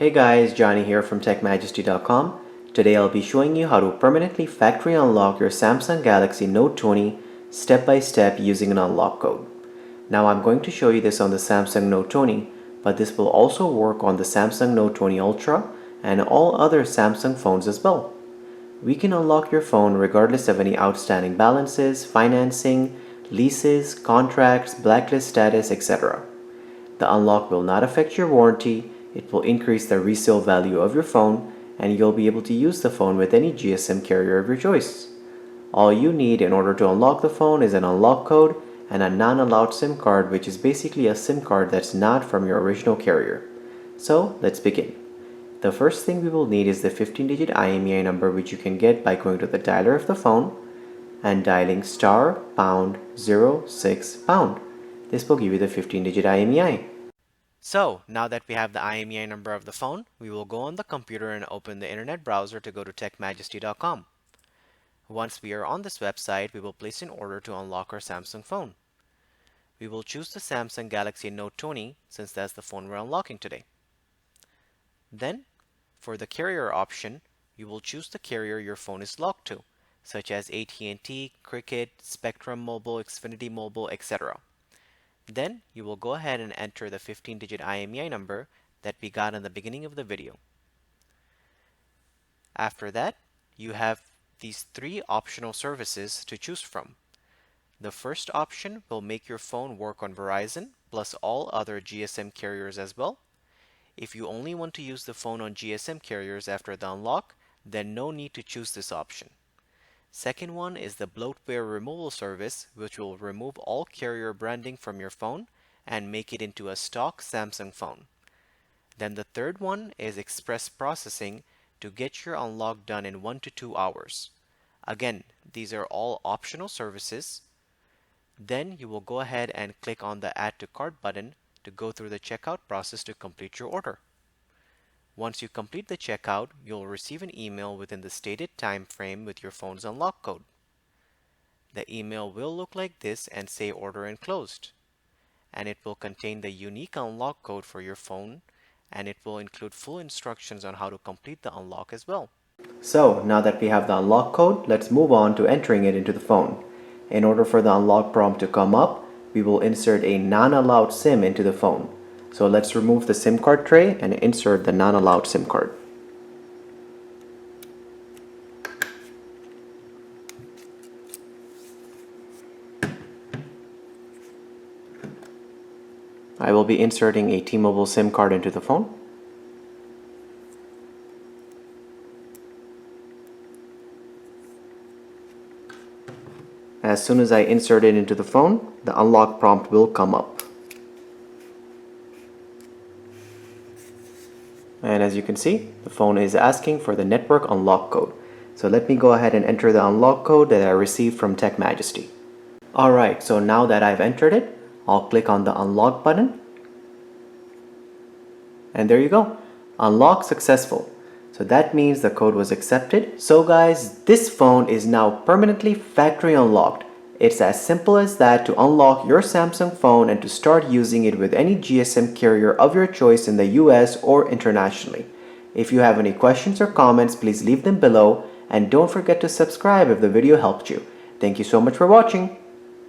Hey guys, Johnny here from TechMajesty.com. Today I'll be showing you how to permanently factory unlock your Samsung Galaxy Note 20 step by step using an unlock code. Now I'm going to show you this on the Samsung Note 20, but this will also work on the Samsung Note 20 Ultra and all other Samsung phones as well. We can unlock your phone regardless of any outstanding balances, financing, leases, contracts, blacklist status, etc. The unlock will not affect your warranty. It will increase the resale value of your phone, and you'll be able to use the phone with any GSM carrier of your choice. All you need in order to unlock the phone is an unlock code and a non-allowed SIM card, which is basically a SIM card that's not from your original carrier. So let's begin. The first thing we will need is the 15-digit IMEI number, which you can get by going to the dialer of the phone and dialing *#06#. This will give you the 15-digit IMEI. So, now that we have the IMEI number of the phone, we will go on the computer and open the internet browser to go to TechMajesty.com. Once we are on this website, we will place an order to unlock our Samsung phone. We will choose the Samsung Galaxy Note 20 since that's the phone we're unlocking today. Then, for the carrier option, you will choose the carrier your phone is locked to, such as AT&T, Cricket, Spectrum Mobile, Xfinity Mobile, etc. Then you will go ahead and enter the 15-digit IMEI number that we got in the beginning of the video. After that, you have these three optional services to choose from. The first option will make your phone work on Verizon plus all other GSM carriers as well. If you only want to use the phone on GSM carriers after the unlock, then no need to choose this option. Second one is the bloatware removal service, which will remove all carrier branding from your phone and make it into a stock Samsung phone. Then the third one is express processing to get your unlock done in 1 to 2 hours. Again, these are all optional services. Then you will go ahead and click on the Add to Cart button to go through the checkout process to complete your order. Once you complete the checkout, you'll receive an email within the stated time frame with your phone's unlock code. The email will look like this and say order enclosed. And it will contain the unique unlock code for your phone, and it will include full instructions on how to complete the unlock as well. So now that we have the unlock code, let's move on to entering it into the phone. In order for the unlock prompt to come up, we will insert a non-allowed SIM into the phone. So let's remove the SIM card tray and insert the non-allowed SIM card. I will be inserting a T-Mobile SIM card into the phone. As soon as I insert it into the phone, the unlock prompt will come up. And as you can see, the phone is asking for the network unlock code. So let me go ahead and enter the unlock code that I received from TechMajesty. Alright, so now that I've entered it, I'll click on the unlock button. And there you go. Unlock successful. So that means the code was accepted. So guys, this phone is now permanently factory unlocked. It's as simple as that to unlock your Samsung phone and to start using it with any GSM carrier of your choice in the US or internationally. If you have any questions or comments, please leave them below, and don't forget to subscribe if the video helped you. Thank you so much for watching.